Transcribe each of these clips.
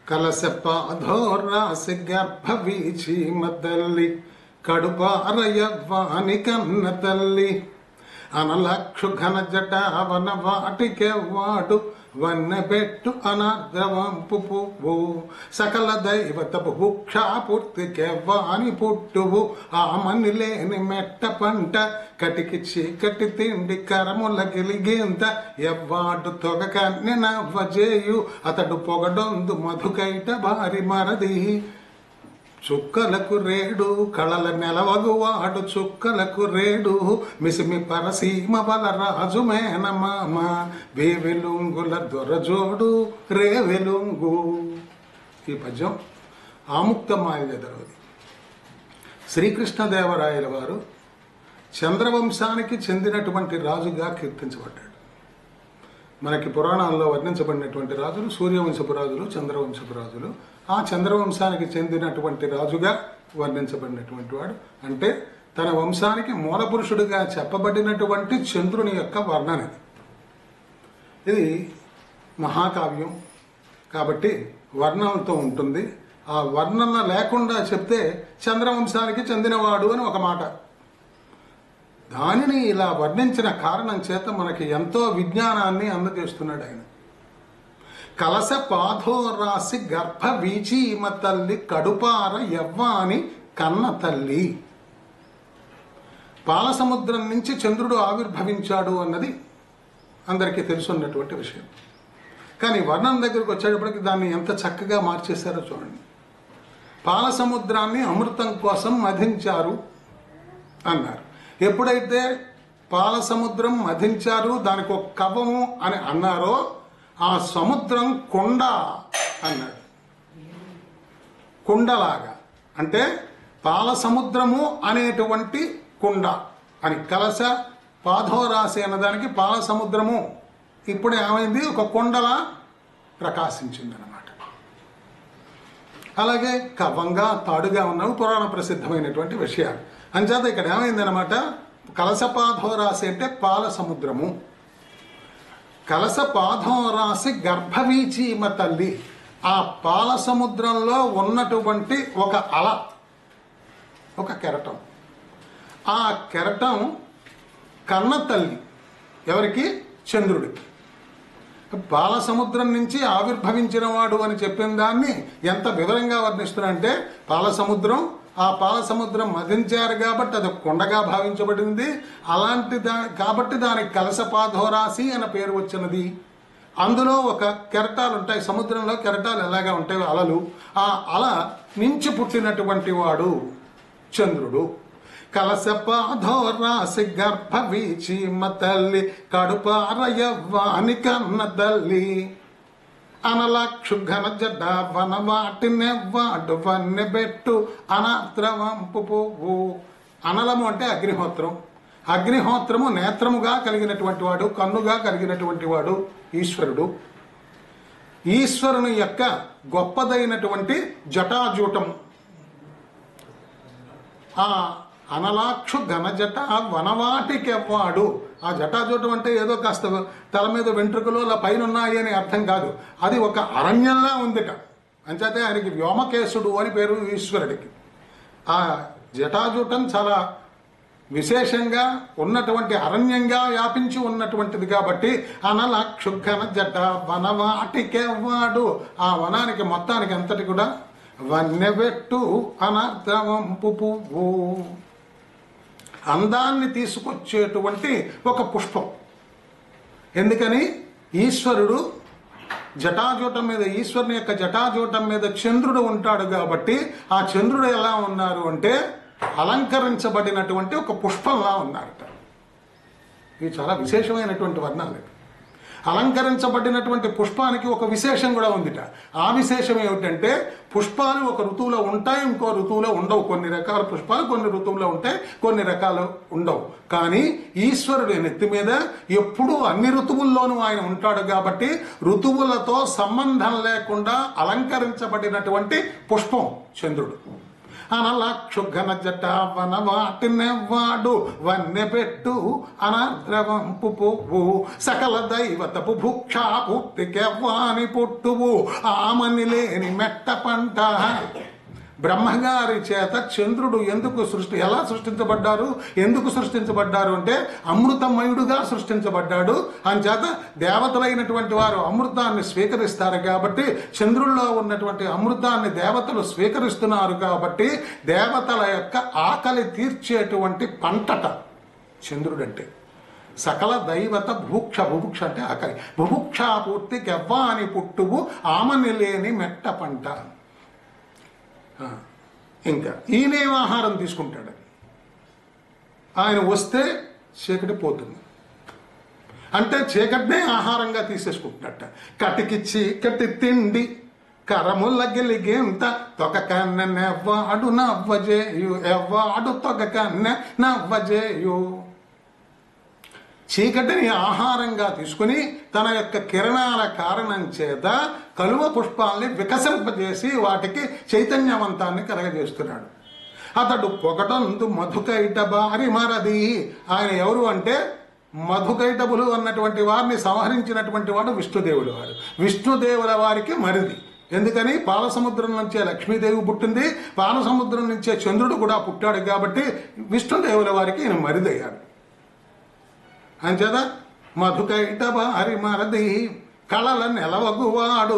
కలశపాధోరాసి గర్భవీచి మతల్లి కడుపారయవ్వాని కన్న తల్లి అనలక్షు ఘన జటావన వాటికెవ్వాడు వన్నెబెట్టు అనార్ద్రవంపు పువ్వు సకల దైవతపు భుక్షాపూర్తికెవ్వాని పుట్టువు ఆమని లేని మెట్ట పంట కటికి చీకటి తిండి కరముల గిలిగేంత ఎవ్వాడు తొగకన్ని నవ్వజేయు అతడు పొగడొందు మధుకైట భారి మరది చుక్కలకు రేడు కళల నెలవగువాడు చుక్కలకు రేడు మిసిమి పరసీమ బల రాజు మేనమామ వేవెలుంగుల దొరజోడు రేవెలుంగు. ఈ పద్యం ఆముక్తమాల్యదరవది. శ్రీకృష్ణదేవరాయల వారు చంద్రవంశానికి చెందినటువంటి రాజుగా కీర్తించబడ్డాడు. మనకి పురాణాల్లో వర్ణించబడినటువంటి రాజులు సూర్యవంశపు రాజులు, చంద్రవంశపు రాజులు. ఆ చంద్రవంశానికి చెందినటువంటి రాజుగా వర్ణించబడినటువంటి వాడు అంటే తన వంశానికి మూలపురుషుడిగా చెప్పబడినటువంటి చంద్రుని యొక్క వర్ణన. ఇది మహాకావ్యం కాబట్టి వర్ణనతో ఉంటుంది. ఆ వర్ణన లేకుండా చెప్తే చంద్రవంశానికి చెందినవాడు అని ఒక మాట. దానిని ఇలా వర్ణించిన కారణం చేత మనకి ఎంతో విజ్ఞానాన్ని అందజేస్తున్నాడు ఆయన. కలశ పాధోరాసి గర్భ వీచీమ తల్లి కడుపార యవ్వాని కన్న తల్లి. పాలసముద్రం నుంచి చంద్రుడు ఆవిర్భవించాడు అన్నది అందరికీ తెలుసున్నటువంటి విషయం. కానీ వర్ణన దగ్గరకు వచ్చేటప్పటికి దాన్ని ఎంత చక్కగా మార్చేశారో చూడండి. పాలసముద్రాన్ని అమృతం కోసం మధించారు అన్నారు. ఎప్పుడైతే పాలసముద్రం మధించారు, దానికి ఒక కవము అని అన్నారో ఆ సముద్రం కొండ అన్నాడు. కుండలాగా అంటే పాలసముద్రము అనేటువంటి కుండ అని. కలశ పాధోరాశి అన్నదానికి పాలసముద్రము ఇప్పుడు ఏమైంది, ఒక కొండలా ప్రకాశించింది అన్నమాట. అలాగే కవంగా తాడుగా ఉన్నవి పురాణ ప్రసిద్ధమైనటువంటి విషయాలు. అంచేత ఇక్కడ ఏమైందనమాట, కలశపాధోరాశి అంటే పాల సముద్రము. కలశపాధోరాశి గర్భవీచీమ తల్లి. ఆ పాల సముద్రంలో ఉన్నటువంటి ఒక అల, ఒక కెరటం. ఆ కెరటం కన్న తల్లి ఎవరికి? చంద్రుడికి. పాల సముద్రం నుంచి ఆవిర్భవించిన వాడు అని చెప్పిన దాన్ని ఎంత వివరంగా వర్ణిస్తున్నారంటే, పాల సముద్రం, ఆ పాల సముద్రం మధించారు కాబట్టి అది కొండగా భావించబడింది. అలాంటి కాబట్టి దానికి కలశపాధోరాశి అన్న పేరు వచ్చినది. అందులో ఒక కెరటాలు ఉంటాయి, సముద్రంలో కెరటాలు ఎలాగా ఉంటాయి, అలలు. ఆ అల నుంచి పుట్టినటువంటి వాడు చంద్రుడు. కలశపాధోరాశి గర్భవీచీమ తల్లి కడుపారయవ్వాని కన్న తల్లి అనలక్షు ఘన జడ వనవాటినెవ్వాడు వన్నెబెట్టు అనాత్రవంపు పువ్వు. అనలము అంటే అగ్నిహోత్రం. అగ్నిహోత్రము నేత్రముగా కలిగినటువంటి వాడు, కన్నుగా కలిగినటువంటి వాడు ఈశ్వరుడు. ఈశ్వరుని యొక్క గొప్పదైనటువంటి జటాజూటం. ఆ అనలాక్షు ఘనజట వనవాటికెవ్వాడు. ఆ జటాజూటం అంటే ఏదో కాస్త తల మీద వెంట్రుకలు అలా పైన ఉన్నాయి అని అర్థం కాదు. అది ఒక అరణ్యంలా ఉందిట. అంచేతే ఆయనకి వ్యోమకేశుడు అని పేరు ఈశ్వరుడికి. ఆ జటాజూటం చాలా విశేషంగా ఉన్నటువంటి అరణ్యంగా వ్యాపించి ఉన్నటువంటిది కాబట్టి అనలక్షు ఘనజట వనవాటికెవ్వాడు. ఆ వనానికి మొత్తానికి అంతటి కూడా వన్నెబెట్టు అనార్ద్రవంపు పువ్వు. అందాన్ని తీసుకొచ్చేటువంటి ఒక పుష్పం. ఎందుకని? ఈశ్వరుడు జటాజూటం మీద, ఈశ్వరుని యొక్క జటాజూటం మీద చంద్రుడు ఉంటాడు కాబట్టి ఆ చంద్రుడు ఎలా ఉన్నారు అంటే అలంకరించబడినటువంటి ఒక పుష్పంలా ఉన్నారట. ఇవి చాలా విశేషమైనటువంటి వర్ణాలు. అలంకరించబడినటువంటి పుష్పానికి ఒక విశేషం కూడా ఉందిట. ఆ విశేషం ఏమిటంటే, పుష్పాలు ఒక ఋతువులో ఉంటాయి, ఇంకో ఋతువులో ఉండవు. కొన్ని రకాల పుష్పాలు కొన్ని ఋతువులో ఉంటాయి, కొన్ని రకాలు ఉండవు. కానీ ఈశ్వరుడి నెత్తి మీద ఎప్పుడూ అన్ని ఋతువుల్లోనూ ఆయన ఉంటాడు కాబట్టి ఋతువులతో సంబంధం లేకుండా అలంకరించబడినటువంటి పుష్పం చంద్రుడు. అనలక్షుఘన జటావన వాటినెవ్వాడు వన్నె పెట్టు అనాద్రవంపు పువ్వు సకల దైవతపు భుక్షా పూర్తికెవ్వాని పుట్టువు ఆమని లేని మెట్ట పంట. బ్రహ్మగారి చేత చంద్రుడు ఎలా సృష్టించబడ్డారు అంటే అమృతమయుడుగా సృష్టించబడ్డాడు. అంచేత దేవతలైనటువంటి వారు అమృతాన్ని స్వీకరిస్తారు కాబట్టి, చంద్రుల్లో ఉన్నటువంటి అమృతాన్ని దేవతలు స్వీకరిస్తున్నారు కాబట్టి, దేవతల యొక్క ఆకలి తీర్చేటువంటి పంటట చంద్రుడంటే. సకల దైవత బుభుక్ష అంటే ఆకలి, బుభుక్షా పూర్తికి ఎవ్వాని పుట్టువు ఆమని లేని మెట్ట పంట. ఇంకా ఈయనేం ఆహారం తీసుకుంటాడు, ఆయన వస్తే చీకటి పోతుంది అంటే చీకటినే ఆహారంగా తీసేసుకుంటున్నట్ట. కటికి చీకటి తిండి కరముల గిలిగేంత తొగకన్న నెవ్వాడు నవ్వజేయు ఎవ్వాడు తొగకన్న నవ్వజేయు. చీకటిని ఆహారంగా తీసుకుని తన యొక్క కిరణాల కారణం చేత కలువ పుష్పాల్ని వికసింపజేసి వాటికి చైతన్యవంతాన్ని కలగజేస్తున్నాడు. అతడు పొగటందు మధుకైట బారి మరది. ఆయన ఎవరు అంటే మధుకైటబులు అన్నటువంటి వారిని సంహరించినటువంటి వాడు విష్ణుదేవుడు. వాడు విష్ణుదేవుల వారికి మరిది. ఎందుకని పాలసముద్రం నుంచే లక్ష్మీదేవి పుట్టింది, పాలసముద్రం నుంచే చంద్రుడు కూడా పుట్టాడు కాబట్టి విష్ణుదేవుల వారికి ఈయన మరిదయ్యాడు. అంచేత మధుకైట బారి మరది కళల నెలవగువాడు,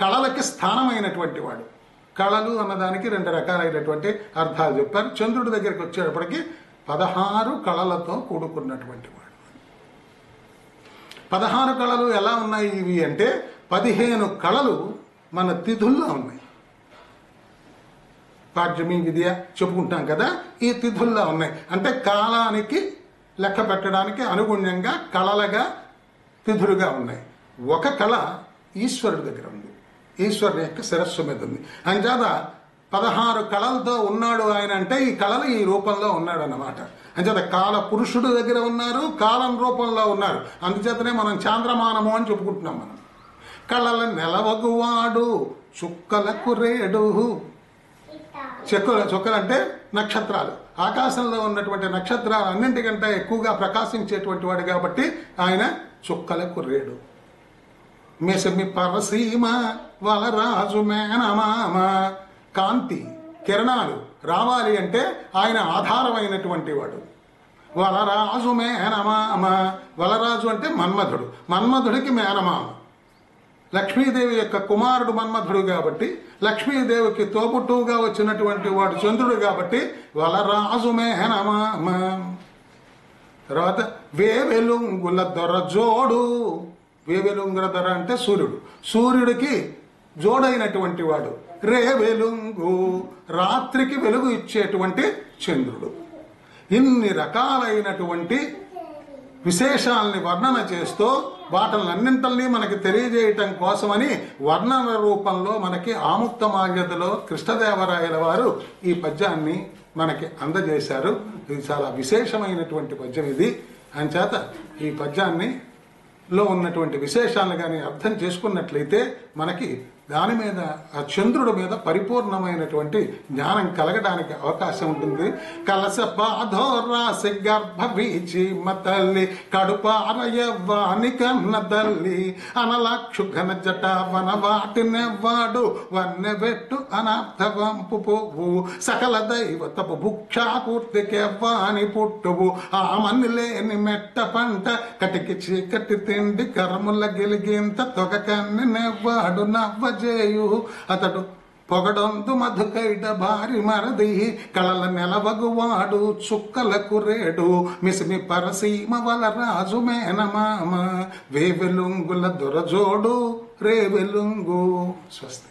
కళలకి స్థానమైనటువంటి వాడు. కళలు అన్నదానికి 2 రకాలైనటువంటి అర్థాలు చెప్పారు. చంద్రుడి దగ్గరికి వచ్చేటప్పటికి 16 కళలతో కూడుకున్నటువంటి వాడు. 16 కళలు ఎలా ఉన్నాయి ఇవి అంటే 15 కళలు మన తిథుల్లో ఉన్నాయి. పాడ్యమి విద్య చెప్పుకుంటాం కదా, ఈ తిథుల్లో ఉన్నాయి. అంటే కాలానికి లెక్క పెట్టడానికి అనుగుణ్యంగా కళలుగా తిథులుగా ఉన్నాయి. ఒక కళ ఈశ్వరుడి దగ్గర ఉంది, ఈశ్వరుని యొక్క శిరస్సు మీద ఉంది. అంచేత 16 కళలతో ఉన్నాడు ఆయన అంటే ఈ కళలు ఈ రూపంలో ఉన్నాడు అన్నమాట. అంచేత కాల పురుషుడు దగ్గర ఉన్నారు, కాలం రూపంలో ఉన్నారు. అందుచేతనే మనం చాంద్రమానము అని చెప్పుకుంటున్నాం. మనం కళల నెలవగువాడు చుక్కలకు రేడు. చుక్కలు అంటే నక్షత్రాలు, ఆకాశంలో ఉన్నటువంటి నక్షత్రాలు అన్నింటికంటే ఎక్కువగా ప్రకాశించేటువంటి వాడు కాబట్టి ఆయన చుక్కలకు రేడు. మెసమి పరసీమ వలరాజు మేనమామ. కాంతి కిరణాలు రావాలి అంటే ఆయన ఆధారమైనటువంటి వాడు. వలరాజు మేనమామ. వలరాజు అంటే మన్మధుడు, మన్మధుడికి మేనమామ. లక్ష్మీదేవి యొక్క కుమారుడు మన్మధుడు కాబట్టి, లక్ష్మీదేవికి తోపుట్టుగా వచ్చినటువంటి వాడు చంద్రుడు కాబట్టి వలరాజు మేనమామ. తర్వాత వేవెలుంగుల దొర జోడు. వేవెలుంగుల దొర అంటే సూర్యుడు, సూర్యుడికి జోడైనటువంటి వాడు. రేవెలుంగు రాత్రికి వెలుగు ఇచ్చేటువంటి చంద్రుడు. ఇన్ని రకాలైనటువంటి విశేషాలని వర్ణన చేస్తూ వాటిలన్నింటినీ మనకి తెలియజేయటం కోసమని వర్ణన రూపంలో మనకి ఆముక్తమాల్యదలో కృష్ణదేవరాయల వారు ఈ పద్యాన్ని మనకి అందజేశారు. ఇది చాలా విశేషమైనటువంటి పద్యం ఇది. అంచేత ఈ పద్యాన్ని లో ఉన్నటువంటి విశేషాలను కానీ అర్థం చేసుకున్నట్లయితే మనకి దాని మీద ఆ చంద్రుడి మీద పరిపూర్ణమైనటువంటి జ్ఞానం కలగడానికి అవకాశం ఉంటుంది. కలస బాధోరాసి గర్భవీచి మతల్లి కడుపారయవ్వాని కన్న తల్లి అనలాక్షు ఘన జట వన వాటినెవ్వాడు వన్నెబెట్టు అనార్థవంపు పువ్వు సకల దైవతపు భుక్షాకూర్తికెవ్వాని పుట్టువు ఆమని లేని మెట్ట పంట కటికి చీకటి తిండి కర్ముల గెలిగేంత తొగకన్ని నెవ్వాడు నవ్వ జేయు. అతడు పొగడొందు మధుకైట భారి మరది కళల నెలవగువాడు చుక్కలకు రేడు మిసిమి పరసీమ వలరాజు మేనమామ వేవెలుంగుల దొరజోడు రేవెలుంగు. స్వస్తి.